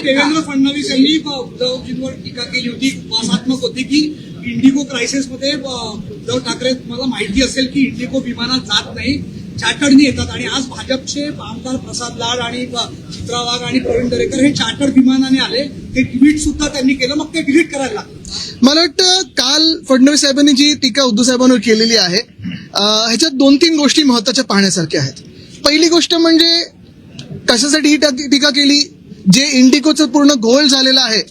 देवेंद्र फडणवीस यांनी उद्धवजींवर टीका केली होती, उपहासात्मक होती की इंडिगो क्रायसिसमध्ये उद्धव ठाकरे, तुम्हाला माहिती असेल की इंडिगो विमानात जात नाही, चार्टर्डनी येतात. आणि आज भाजपचे आमदार प्रसाद लाड आणि चित्रा वाघ आणि प्रवीण दरेकर हे चार्टर्ड विमानाने आले, ते ट्विट सुद्धा त्यांनी केलं, मग ते डिलीट करायला लागलं. मला वाटतं काल फडणवीस साहेबांनी जी टीका उद्धव साहेबांवर केलेली आहे ह्याच्यात 2-3 गोष्टी महत्वाच्या पाहण्यासारख्या आहेत. पहिली गोष्ट म्हणजे कशासाठी ही टीका केली, जे इंडिगोचं पूर्ण घोळ झालेला आहे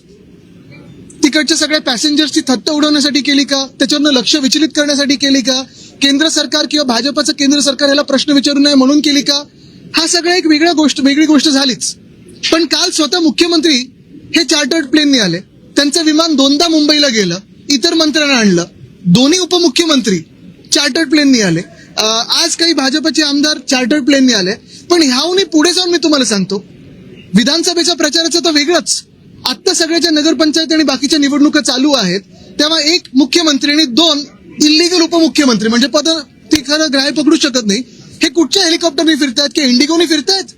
तिकडच्या सगळ्या पॅसेंजर्सची थत्त उडवण्यासाठी केली का, त्याच्यावरनं लक्ष विचलित करण्यासाठी केली का, केंद्र सरकार किंवा भाजपचं केंद्र सरकार याला प्रश्न विचारू नये म्हणून केली का, हा सगळा एक वेगळी गोष्ट झालीच. पण काल स्वतः मुख्यमंत्री हे चार्टर्ड प्लेनने आले, त्यांचं विमान 2दा मुंबईला गेलं, इतर मंत्र्यांना आणलं, दोन्ही उपमुख्यमंत्री चार्टर्ड प्लेनने आले, आज काही भाजपचे आमदार चार्टर्ड प्लेनने आले. पण ह्याहूनही पुढे जाऊन मी तुम्हाला सांगतो, विधानसभेच्या प्रचाराचं तर वेगळंच, आत्ता सगळ्याच्या नगरपंचायत आणि बाकीच्या निवडणुका चालू आहेत, तेव्हा एक मुख्यमंत्री आणि 2 इल्लीगल उपमुख्यमंत्री, म्हणजे पद ती खरं ग्राह्य पकडू शकत नाही, हे कुठच्या हेलिकॉप्टरने फिरतायत, की इंडिगोने फिरतायत,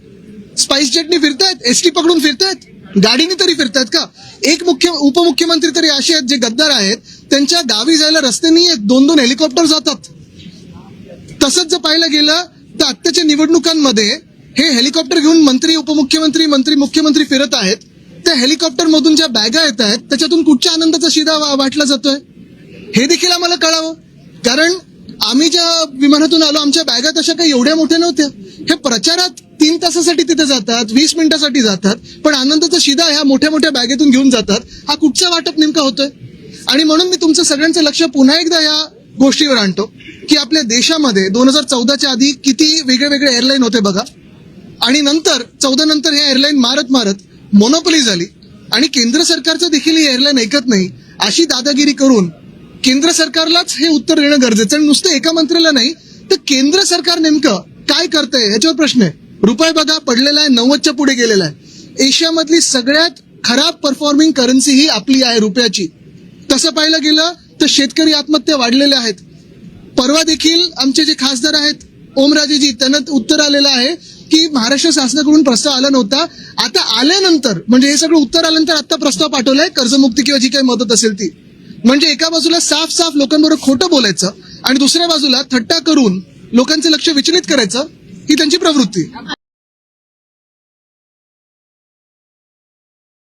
स्पाइस जेटने फिरतायत, एसटी पकडून फिरतायत, गाडीने तरी फिरतायत का. एक उपमुख्यमंत्री तरी असे आहेत जे गद्दार आहेत, त्यांच्या गावी जायला रस्ते नाही आहेत, 2-2 हेलिकॉप्टर जातात. तसंच जर पाहायला गेलं तर आत्ताच्या निवडणुकांमध्ये हे हेलिकॉप्टर घेऊन मंत्री उपमुख्यमंत्री मुख्यमंत्री फिरत आहेत, त्या हेलिकॉप्टर मधून ज्या बॅगा येत आहेत त्याच्यातून कुठच्या आनंदाचा शिदा वाटला जातोय हे देखील आम्हाला कळावं. कारण आम्ही ज्या विमानातून आलो आमच्या बॅगा तशा काही एवढ्या मोठ्या नव्हत्या. हे प्रचारात 3 तासासाठी तिथे जातात, 20 मिनिटासाठी जातात, पण आनंदाचा शिदा ह्या मोठ्या बॅगेतून घेऊन जातात. हा कुठचा वाटप नेमका होतोय. आणि म्हणून मी तुमचं सगळ्यांचं लक्ष पुन्हा एकदा या गोष्टीवर आणतो की आपल्या देशामध्ये 2014च्या आधी किती वेगळे एअरलाईन होते बघा, आणि नंतर 14 नंतर हे एअरलाईन मारत मोनोपोली झाली, आणि केंद्र सरकारचं देखील ही एअरलाईन ऐकत नाही अशी दादागिरी करून केंद्र सरकारलाच हे उत्तर देणं गरजेचं. आणि नुसतं एका मंत्र्याला नाही तर केंद्र सरकार नेमकं काय करतंय याच्यावर प्रश्न आहे. रुपये बघा पडलेला आहे, 90च्या पुढे गेलेला आहे. एशियामधली सगळ्यात खराब परफॉर्मिंग करन्सी ही आपली आहे रुपयाची. तसं पाहायला गेलं तर शेतकरी आत्महत्या वाढलेल्या आहेत. परवा देखील आमचे जे खासदार आहेत ओमराजेजी, त्यांना उत्तर आलेलं आहे की महाराष्ट्र शासनाकडून प्रस्ताव आला नव्हता, आता आल्यानंतर म्हणजे हे सगळं उत्तर आल्यानंतर आता प्रस्ताव पाठवलाय कर्जमुक्ती किंवा जी काही मदत असेल ती. म्हणजे एका बाजूला साफ लोकांबरोबर खोटं बोलायचं आणि दुसऱ्या बाजूला थट्टा करून लोकांचं लक्ष विचलित करायचं ही त्यांची प्रवृत्ती.